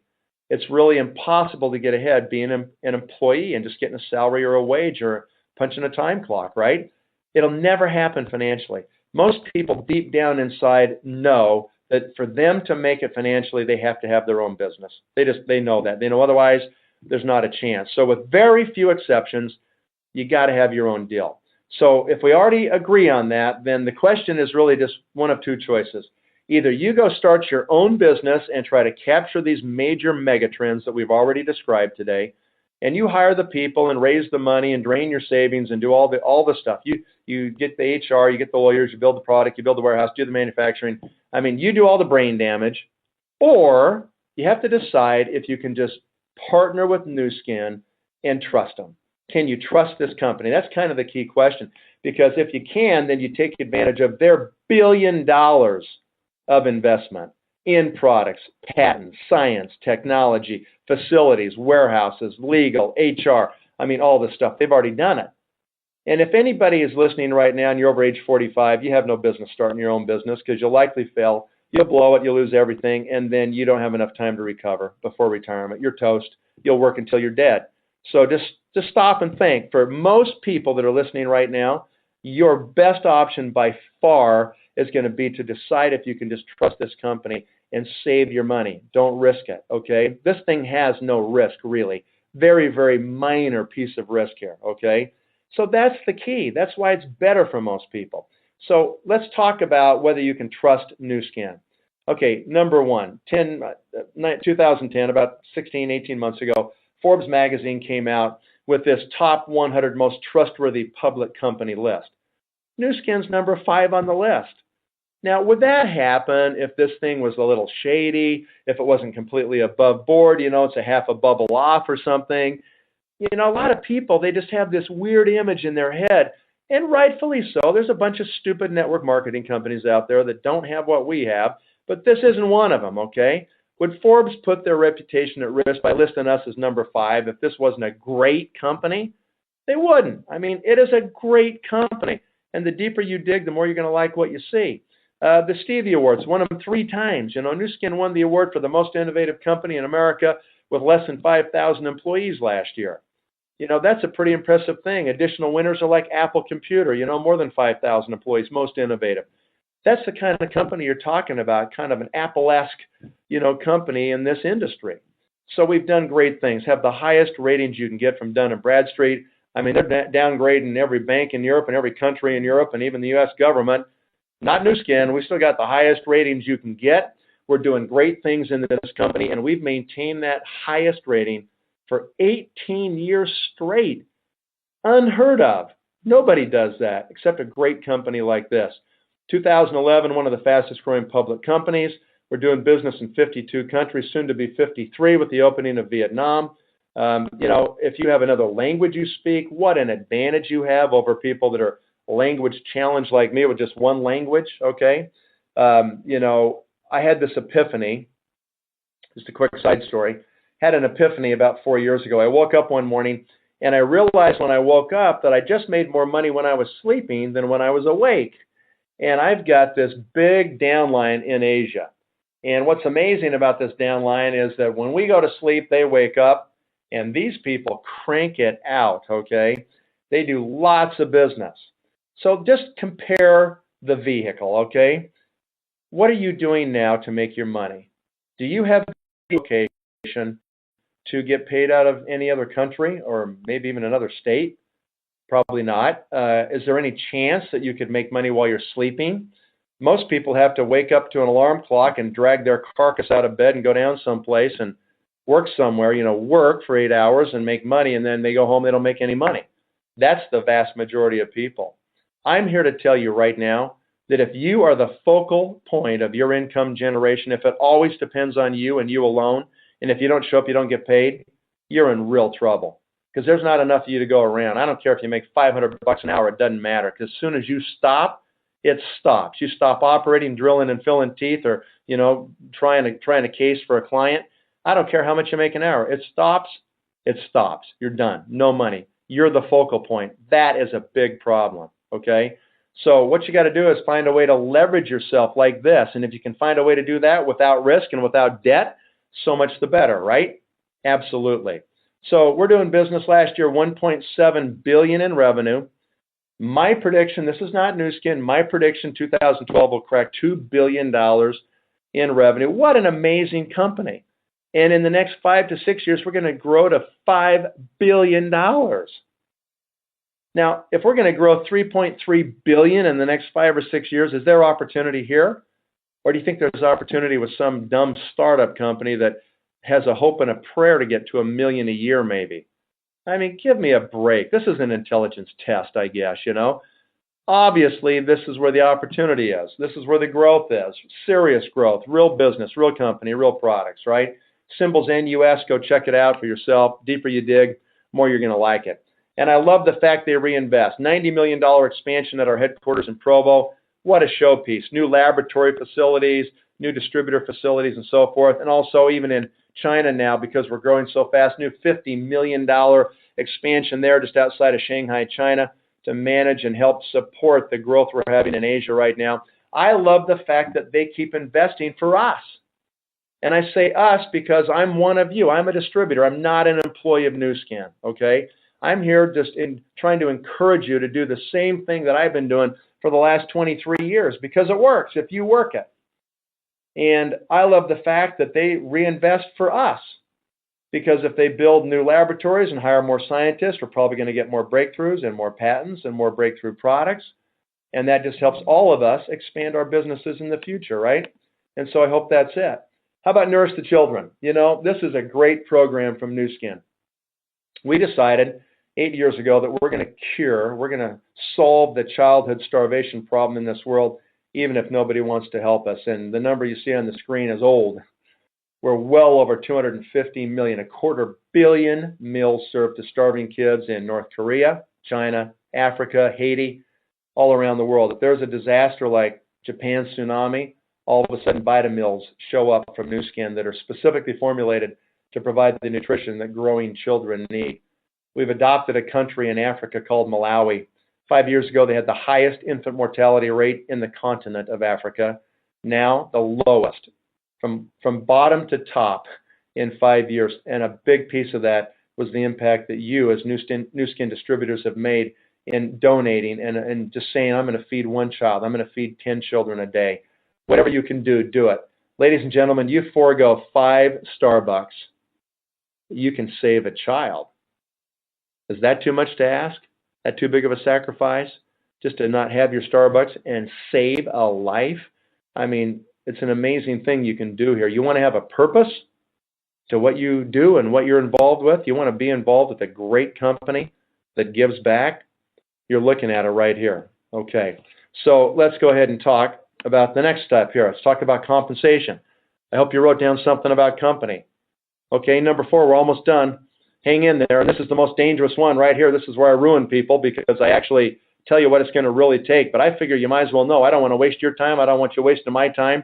It's really impossible to get ahead being an employee and just getting a salary or a wage or punching a time clock, right? It'll never happen financially. Most people deep down inside know that for them to make it financially, they have to have their own business. They know that. They know otherwise there's not a chance. So with very few exceptions, you got to have your own deal. So if we already agree on that, then the question is really just one of 2 choices. Either you go start your own business and try to capture these major megatrends that we've already described today, and you hire the people and raise the money and drain your savings and do all the stuff. You get the HR, you get the lawyers, you build the product, you build the warehouse, do the manufacturing. I mean, you do all the brain damage. Or you have to decide if you can just partner with Nu Skin and trust them. Can you trust this company? That's kind of the key question. Because if you can, then you take advantage of their $1 billion of investment in products, patents, science, technology, facilities, warehouses, legal, HR. I mean, all this stuff. They've already done it. And if anybody is listening right now and you're over age 45, you have no business starting your own business because you'll likely fail. You'll blow it, you'll lose everything, and then you don't have enough time to recover before retirement. You're toast. You'll work until you're dead. So just stop and think. For most people that are listening right now, your best option by far is going to be to decide if you can just trust this company and save your money. Don't risk it, okay? This thing has no risk, really. Very, very minor piece of risk here, okay? So that's the key. That's why it's better for most people. So let's talk about whether you can trust Nu Skin. Okay, number one, 2010, about 16, 18 months ago, Forbes magazine came out with this top 100 most trustworthy public company list. Nu Skin's number 5 on the list. Now, would that happen if this thing was a little shady, if it wasn't completely above board, it's a half a bubble off or something? A lot of people, they just have this weird image in their head, and rightfully so. There's a bunch of stupid network marketing companies out there that don't have what we have, but this isn't one of them, okay? Would Forbes put their reputation at risk by listing us as number 5 if this wasn't a great company? They wouldn't. I mean, it is a great company, and the deeper you dig, the more you're going to like what you see. The Stevie Awards, won them 3 times. Nu Skin won the award for the most innovative company in America with less than 5,000 employees last year. That's a pretty impressive thing. Additional winners are like Apple Computer, more than 5,000 employees, most innovative. That's the kind of company you're talking about, kind of an Apple-esque, company in this industry. So we've done great things, have the highest ratings you can get from Dun & Bradstreet. I mean, they're downgrading every bank in Europe and every country in Europe and even the U.S. government. Not Nu Skin. We still got the highest ratings you can get. We're doing great things in this company, and we've maintained that highest rating for 18 years straight. Unheard of. Nobody does that except a great company like this. 2011, one of the fastest growing public companies. We're doing business in 52 countries, soon to be 53 with the opening of Vietnam. If you have another language you speak, what an advantage you have over people that are language challenged like me with just one language, okay? I had this epiphany, just a quick side story, had an epiphany about 4 years ago. I woke up one morning and I realized when I woke up that I just made more money when I was sleeping than when I was awake. And I've got this big downline in Asia. And what's amazing about this downline is that when we go to sleep, they wake up and these people crank it out, okay? They do lots of business. So just compare the vehicle, okay? What are you doing now to make your money? Do you have a location to get paid out of any other country or maybe even another state? Probably not. Is there any chance that you could make money while you're sleeping? Most people have to wake up to an alarm clock and drag their carcass out of bed and go down someplace and work somewhere, work for 8 hours and make money, and then they go home, they don't make any money. That's the vast majority of people. I'm here to tell you right now that if you are the focal point of your income generation, if it always depends on you and you alone, and if you don't show up, you don't get paid, you're in real trouble because there's not enough of you to go around. I don't care if you make $500 an hour, it doesn't matter because as soon as you stop, it stops. You stop operating, drilling and filling teeth or, trying a case for a client. I don't care how much you make an hour. It stops. It stops. You're done. No money. You're the focal point. That is a big problem, okay? So what you got to do is find a way to leverage yourself like this. And if you can find a way to do that without risk and without debt, so much the better, right? Absolutely. So we're doing business last year, $1.7 billion in revenue. My prediction, this is not Nu Skin, my prediction 2012 will crack $2 billion in revenue. What an amazing company. And in the next 5 to 6 years, we're going to grow to $5 billion. Now, if we're going to grow $3.3 billion in the next 5 or 6 years, is there opportunity here? Or do you think there's opportunity with some dumb startup company that has a hope and a prayer to get to $1 million a year maybe? I mean, give me a break. This is an intelligence test, I guess, Obviously, this is where the opportunity is. This is where the growth is. Serious growth, real business, real company, real products, right? Symbols NUS, go check it out for yourself. Deeper you dig, more you're going to like it. And I love the fact they reinvest. $90 million expansion at our headquarters in Provo. What a showpiece. New laboratory facilities, new distributor facilities, and so forth. And also even in China now, because we're growing so fast, new $50 million expansion there just outside of Shanghai, China, to manage and help support the growth we're having in Asia right now. I love the fact that they keep investing for us. And I say us because I'm one of you. I'm a distributor. I'm not an employee of Nu Skin, okay? I'm here just trying to encourage you to do the same thing that I've been doing for the last 23 years because it works if you work it. And I love the fact that they reinvest for us because if they build new laboratories and hire more scientists, we're probably going to get more breakthroughs and more patents and more breakthrough products. And that just helps all of us expand our businesses in the future, right? And so I hope that's it. How about Nourish the Children? You know, this is a great program from Nu Skin. We decided 8 years ago that we're going to solve the childhood starvation problem in this world, even if nobody wants to help us. And the number you see on the screen is old. We're well over 250 million, 250 million meals served to starving kids in North Korea, China, Africa, Haiti, all around the world. If there's a disaster like Japan's tsunami, all of a sudden Vitamills show up from Nu Skin that are specifically formulated to provide the nutrition that growing children need. We've adopted a country in Africa called Malawi. 5 years ago, they had the highest infant mortality rate in the continent of Africa. Now, the lowest, from bottom to top in 5 years. And a big piece of that was the impact that you, as Nu Skin distributors, have made in donating and just saying, I'm going to feed one child. I'm going to feed 10 children a day. Whatever you can do, do it. Ladies and gentlemen, you forego 5 Starbucks. You can save a child. Is that too much to ask? That too big of a sacrifice? Just to not have your Starbucks and save a life? I mean, it's an amazing thing you can do here. You want to have a purpose to what you do and what you're involved with? You want to be involved with a great company that gives back? You're looking at it right here. Okay, so let's go ahead and talk about the next step here. Let's talk about compensation. I hope you wrote down something about company. Okay, number 4, we're almost done. Hang in there. And this is the most dangerous one right here. This is where I ruin people because I actually tell you what it's going to really take. But I figure you might as well know. I don't want to waste your time. I don't want you wasting my time.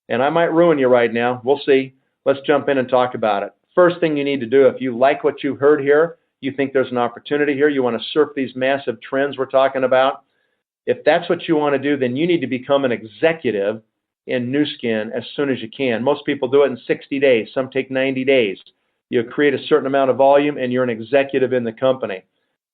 And I might ruin you right now. We'll see. Let's jump in and talk about it. First thing you need to do, if you like what you heard here, you think there's an opportunity here, you want to surf these massive trends we're talking about, if that's what you want to do, then you need to become an executive in Nu Skin as soon as you can. Most people do it in 60 days. Some take 90 days. You create a certain amount of volume and you're an executive in the company.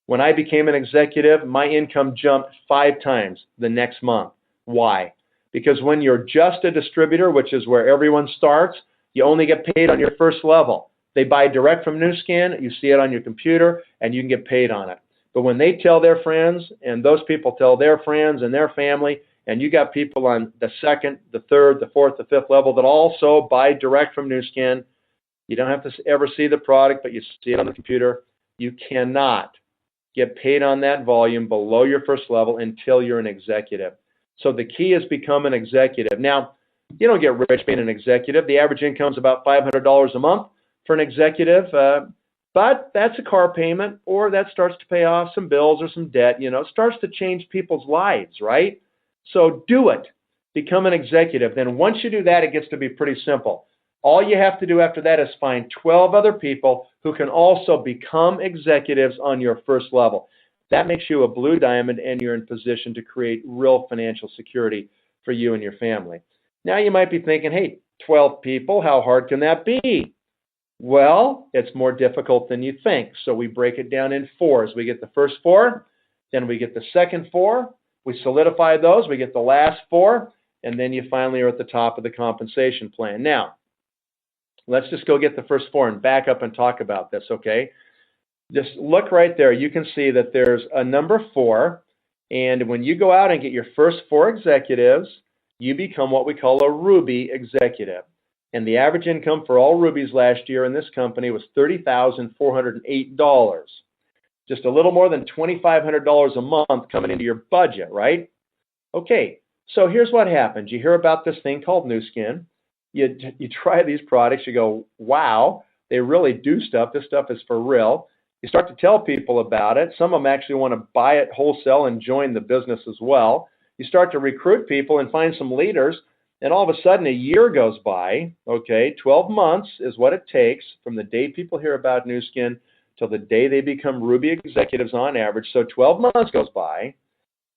When I became an executive, my income jumped 5 times the next month. Why? Because when you're just a distributor, which is where everyone starts, you only get paid on your first level. They buy direct from Nu Skin, you see it on your computer, and you can get paid on it. But when they tell their friends, and those people tell their friends and their family, and you got people on the 2nd, the 3rd, the 4th, the 5th level that also buy direct from Nu Skin, you don't have to ever see the product, but you see it on the computer. You cannot get paid on that volume below your first level until you're an executive. So the key is become an executive. Now, you don't get rich being an executive. The average income is about $500 a month for an executive, but that's a car payment, or that starts to pay off some bills or some debt. You know, it starts to change people's lives, right? So do it. Become an executive. Then once you do that, it gets to be pretty simple. All you have to do after that is find 12 other people who can also become executives on your first level. That makes you a blue diamond, and you're in position to create real financial security for you and your family. Now you might be thinking, hey, 12 people, how hard can that be? Well, it's more difficult than you think. So we break it down in 4s. We get the first 4, then we get the second 4, we solidify those, we get the last 4, and then you finally are at the top of the compensation plan. Now, let's just go get the first 4 and back up and talk about this, okay? Just look right there. You can see that there's a number 4, and when you go out and get your first 4 executives, you become what we call a Ruby executive. And the average income for all Rubies last year in this company was $30,408. Just a little more than $2,500 a month coming into your budget, right? Okay, so here's what happens. You hear about this thing called Nu Skin. You try these products. You go, wow, they really do stuff. This stuff is for real. You start to tell people about it. Some of them actually want to buy it wholesale and join the business as well. You start to recruit people and find some leaders. And all of a sudden, a year goes by, okay, 12 months is what it takes from the day people hear about Nu Skin till the day they become Ruby executives on average. So 12 months goes by,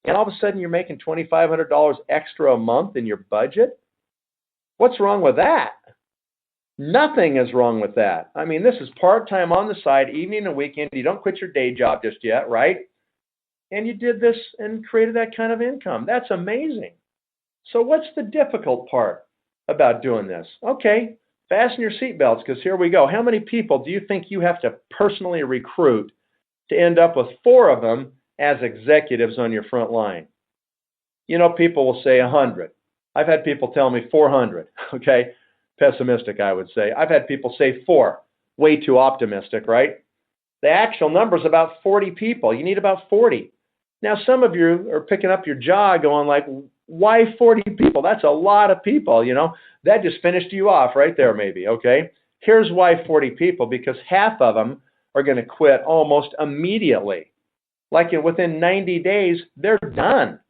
and all of a sudden you're making $2,500 extra a month in your budget? What's wrong with that? Nothing is wrong with that. I mean, this is part-time on the side, evening and weekend. You don't quit your day job just yet, right? And you did this and created that kind of income. That's amazing. So what's the difficult part about doing this? Okay, fasten your seatbelts, because here we go. How many people do you think you have to personally recruit to end up with 4 of them as executives on your front line? You know, people will say 100. I've had people tell me 400, okay? Pessimistic, I would say. I've had people say 4, way too optimistic, right? The actual number is about 40 people. You need about 40. Now, some of you are picking up your jaw going like, why 40 people? That's a lot of people, you know. That just finished you off right there maybe, okay? Here's why 40 people, because half of them are going to quit almost immediately. Like within 90 days, they're done.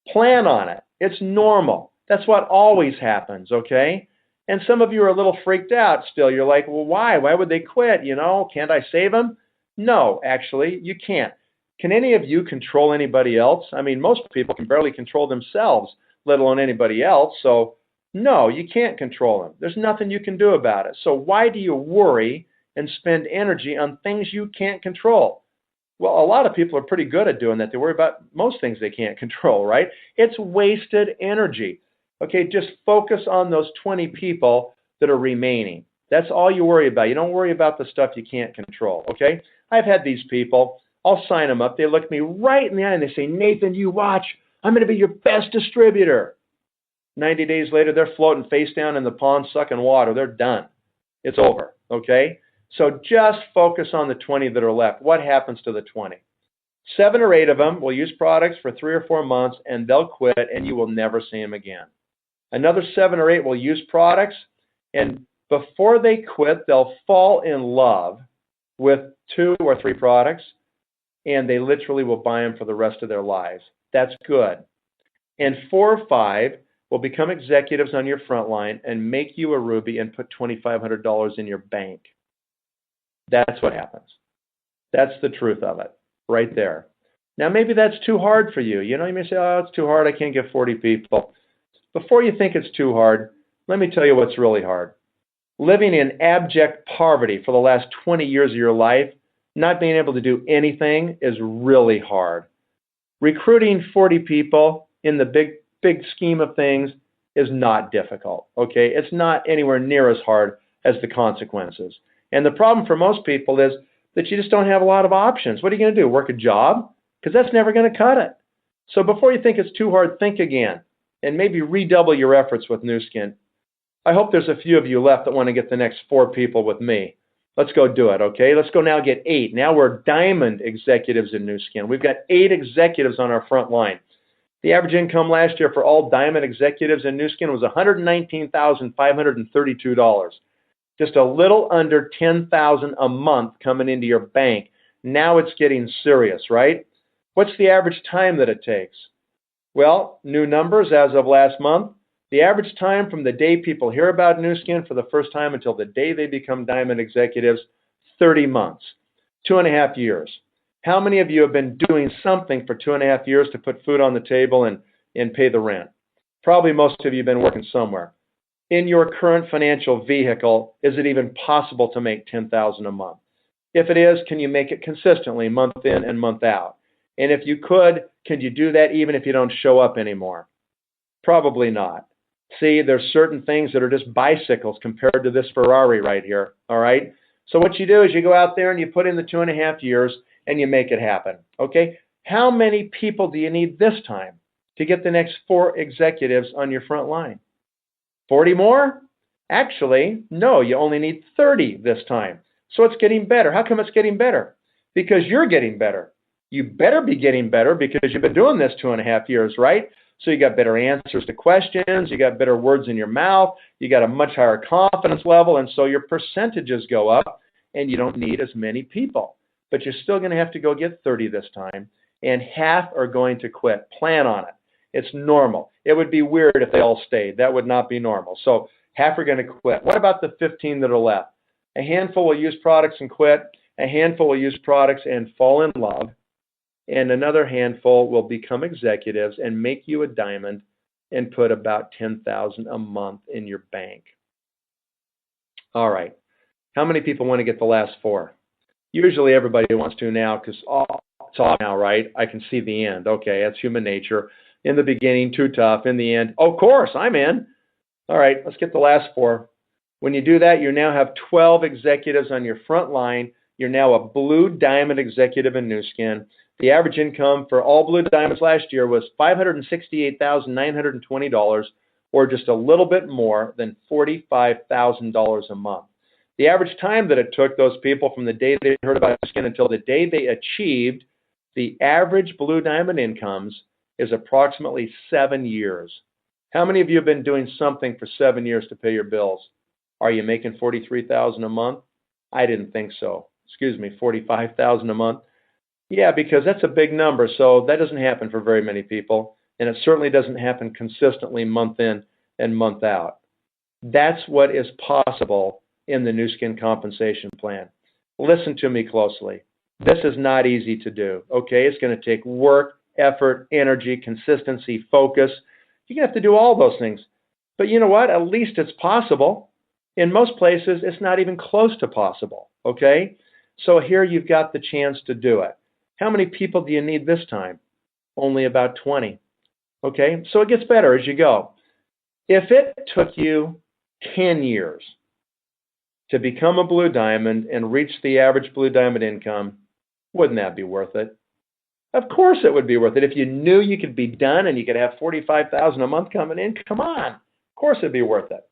Plan on it. It's normal. That's what always happens, okay? And some of you are a little freaked out still. You're like, well, why? Why would they quit? You know, can't I save them? No, actually, you can't. Can any of you control anybody else? I mean, most people can barely control themselves, let alone anybody else. So, no, you can't control them. There's nothing you can do about it. So why do you worry and spend energy on things you can't control? Well, a lot of people are pretty good at doing that. They worry about most things they can't control, right? It's wasted energy. Okay, just focus on those 20 people that are remaining. That's all you worry about. You don't worry about the stuff you can't control, okay? I've had these people. I'll sign them up. They look me right in the eye and they say, Nathan, you watch. I'm going to be your best distributor. 90 days later, they're floating face down in the pond, sucking water. They're done. It's over, okay? So just focus on the 20 that are left. What happens to the 20? 7 or 8 of them will use products for 3 or 4 months, and they'll quit, and you will never see them again. Another 7 or 8 will use products, and before they quit, they'll fall in love with 2 or 3 products, and they literally will buy them for the rest of their lives. That's good. And 4 or 5 will become executives on your front line and make you a Ruby and put $2,500 in your bank. That's what happens. That's the truth of it, right there. Now, maybe that's too hard for you. You know, you may say, oh, it's too hard. I can't get 40 people. Before you think it's too hard, let me tell you what's really hard. Living in abject poverty for the last 20 years of your life, not being able to do anything is really hard. Recruiting 40 people in the big scheme of things is not difficult, okay? It's not anywhere near as hard as the consequences. And the problem for most people is that you just don't have a lot of options. What are you going to do, work a job? Because that's never going to cut it. So before you think it's too hard, think again and maybe redouble your efforts with Nu Skin. I hope there's a few of you left that want to get the next 4 people with me. Let's go do it, okay? Let's go now get 8. Now we're diamond executives in Nu Skin. We've got 8 executives on our front line. The average income last year for all diamond executives in Nu Skin was $119,532. Just a little under $10,000 a month coming into your bank. Now it's getting serious, right? What's the average time that it takes? Well, new numbers as of last month. The average time from the day people hear about Nu Skin for the first time until the day they become diamond executives, 30 months, 2.5 years. How many of you have been doing something for 2.5 years to put food on the table and pay the rent? Probably most of you have been working somewhere. In your current financial vehicle, is it even possible to make $10,000 a month? If it is, can you make it consistently month in and month out? And if you could you do that even if you don't show up anymore? Probably not. See, there's certain things that are just bicycles compared to this Ferrari right here, all right? So what you do is you go out there and you put in the 2.5 years and you make it happen, okay? How many people do you need this time to get the next 4 executives on your front line? 40 more? Actually, no, you only need 30 this time. So it's getting better. How come it's getting better? Because you're getting better. You better be getting better because you've been doing this 2.5 years, right? So you got better answers to questions, you got better words in your mouth, you got a much higher confidence level, and so your percentages go up, and you don't need as many people. But you're still going to have to go get 30 this time, and half are going to quit. Plan on it. It's normal. It would be weird if they all stayed. That would not be normal. So half are going to quit. What about the 15 that are left? A handful will use products and quit. A handful will use products and fall in love. And another handful will become executives and make you a diamond and put about $10,000 a month in your bank. All right. How many people want to get the last 4? Usually everybody wants to now because it's all now, right? I can see the end. Okay, that's human nature. In the beginning, too tough. In the end, of course, I'm in. All right, let's get the last 4. When you do that, you now have 12 executives on your front line. You're now a blue diamond executive in Nu Skin. The average income for all blue diamonds last year was $568,920. or just a little bit more than $45,000 a month. The average time that it took those people from the day they heard about Nu Skin until the day they achieved the average Blue Diamond incomes is approximately 7 years. How many of you have been doing something for 7 years to pay your bills? Are you making $43,000 a month? I didn't think so. Excuse me, $45,000 a month. Yeah, because that's a big number, so that doesn't happen for very many people, and it certainly doesn't happen consistently month in and month out. That's what is possible in the Nu Skin compensation plan. Listen to me closely. This is not easy to do, okay? It's going to take work, effort, energy, consistency, focus. You're going to have to do all those things. But you know what? At least it's possible. In most places, it's not even close to possible, okay? So here you've got the chance to do it. How many people do you need this time? Only about 20, okay? So it gets better as you go. If it took you 10 years to become a Blue Diamond and reach the average Blue Diamond income, wouldn't that be worth it? Of course it would be worth it. If you knew you could be done and you could have $45,000 a month coming in, come on. Of course it'd be worth it.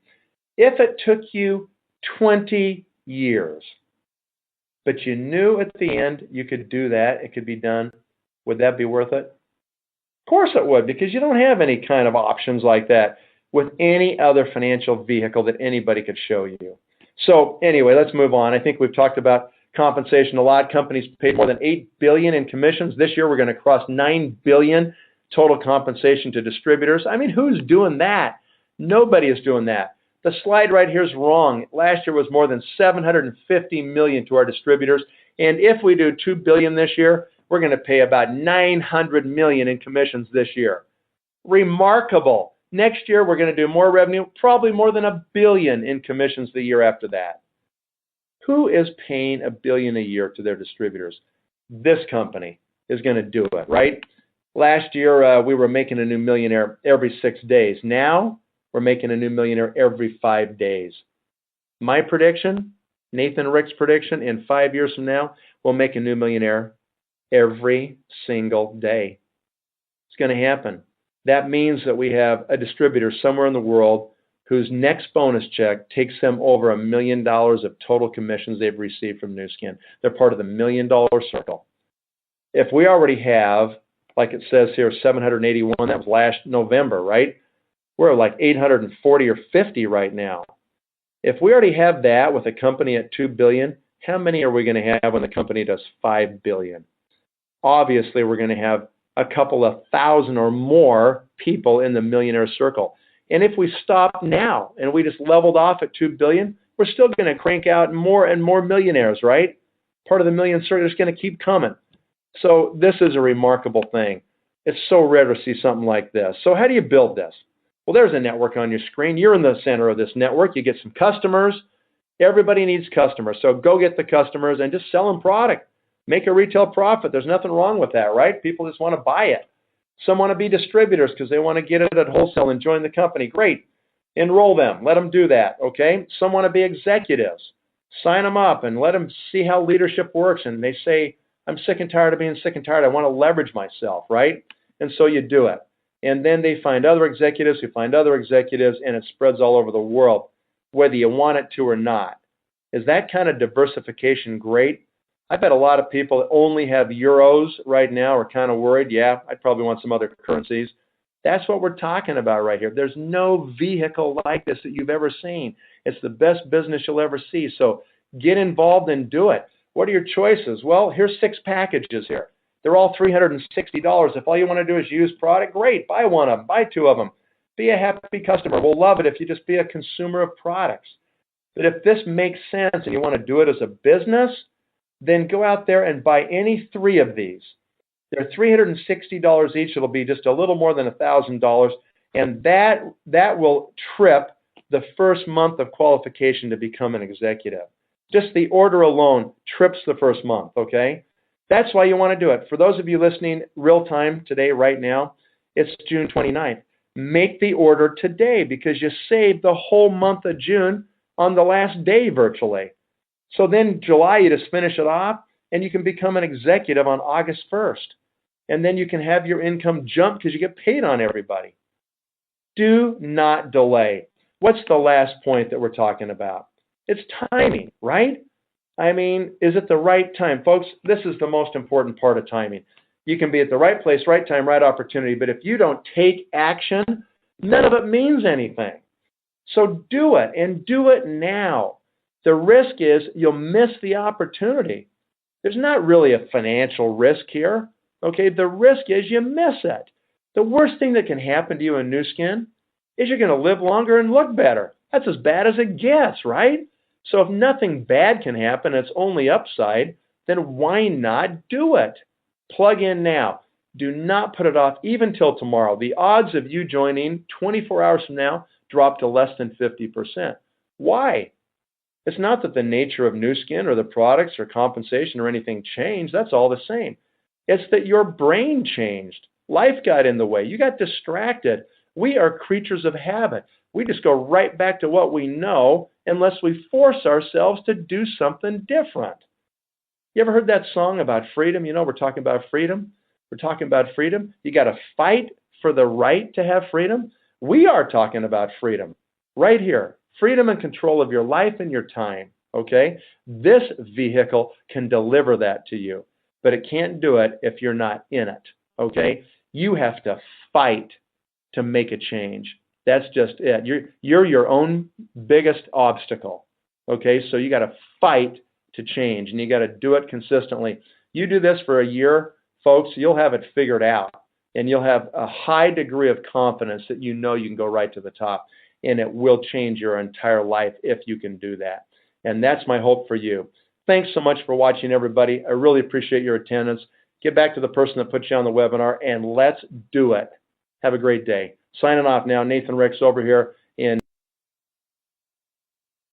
If it took you 20 years, but you knew at the end you could do that, it could be done, would that be worth it? Of course it would, because you don't have any kind of options like that with any other financial vehicle that anybody could show you. So anyway, let's move on. I think we've talked about compensation a lot. Companies paid more than $8 billion in commissions. This year we're going to cross $9 billion total compensation to distributors. I mean, who's doing that? Nobody is doing that. The slide right here is wrong. Last year was more than $750 million to our distributors. And if we do $2 billion this year, we're going to pay about $900 million in commissions this year. Remarkable. Next year, we're going to do more revenue, probably more than $1 billion in commissions the year after that. Who is paying $1 billion a year to their distributors? This company is going to do it, right? Last year, we were making a new millionaire every 6 days. Now, we're making a new millionaire every 5 days. My prediction, Nathan Rick's prediction, in 5 years from now, we'll make a new millionaire every single day. It's going to happen. That means that we have a distributor somewhere in the world whose next bonus check takes them over $1 million of total commissions they've received from Nu Skin. They're part of the $1 million circle. If we already have, like it says here, 781, that was last November, right? We're like 840 or 50 right now. If we already have that with a company at $2 billion, how many are we going to have when the company does $5 billion? Obviously, we're going to have a couple of thousand or more people in the millionaire circle. And if we stop now and we just leveled off at $2 billion, we're still going to crank out more and more millionaires, right? Part of the million circle is going to keep coming. So this is a remarkable thing. It's so rare to see something like this. So how do you build this? Well, there's a network on your screen. You're in the center of this network. You get some customers. Everybody needs customers. So go get the customers and just sell them product. Make a retail profit. There's nothing wrong with that, right? People just want to buy it. Some want to be distributors because they want to get it at wholesale and join the company. Great. Enroll them. Let them do that, okay? Some want to be executives. Sign them up and let them see how leadership works. And they say, I'm sick and tired of being sick and tired. I want to leverage myself, right? And so you do it. And then they find other executives who find other executives, and it spreads all over the world, whether you want it to or not. Is that kind of diversification great? I bet a lot of people that only have euros right now are kind of worried. Yeah, I'd probably want some other currencies. That's what we're talking about right here. There's no vehicle like this that you've ever seen. It's the best business you'll ever see. So get involved and do it. What are your choices? Well, here's 6 packages here. They're all $360. If all you want to do is use product, great. Buy one of them. Buy 2 of them. Be a happy customer. We'll love it if you just be a consumer of products. But if this makes sense and you want to do it as a business, then go out there and buy any 3 of these. They're $360 each. It'll be just a little more than $1,000, and that will trip the first month of qualification to become an executive. Just the order alone trips the first month, okay? That's why you want to do it. For those of you listening real time today, right now, it's June 29th. Make the order today because you saved the whole month of June on the last day virtually. So then July, you just finish it off, and you can become an executive on August 1st. And then you can have your income jump because you get paid on everybody. Do not delay. What's the last point that we're talking about? It's timing, right? I mean, is it the right time? Folks, this is the most important part of timing. You can be at the right place, right time, right opportunity, but if you don't take action, none of it means anything. So do it, and do it now. The risk is you'll miss the opportunity. There's not really a financial risk here. Okay, the risk is you miss it. The worst thing that can happen to you in Nu Skin is you're going to live longer and look better. That's as bad as it gets, right? So if nothing bad can happen, it's only upside, then why not do it? Plug in now. Do not put it off even till tomorrow. The odds of you joining 24 hours from now drop to less than 50%. Why? It's not that the nature of Nu Skin or the products or compensation or anything changed. That's all the same. It's that your brain changed. Life got in the way. You got distracted. We are creatures of habit. We just go right back to what we know unless we force ourselves to do something different. You ever heard that song about freedom? You know, we're talking about freedom. We're talking about freedom. You got to fight for the right to have freedom. We are talking about freedom right here. Freedom and control of your life and your time, okay? This vehicle can deliver that to you, but it can't do it if you're not in it, okay? You have to fight to make a change. That's just it. You're your own biggest obstacle, okay? So you got to fight to change, and you got to do it consistently. You do this for a year, folks, you'll have it figured out, and you'll have a high degree of confidence that you know you can go right to the top, and it will change your entire life if you can do that. And that's my hope for you. Thanks so much for watching, everybody. I really appreciate your attendance. Get back to the person that put you on the webinar, and let's do it. Have a great day. Signing off now. Nathan Ricks over here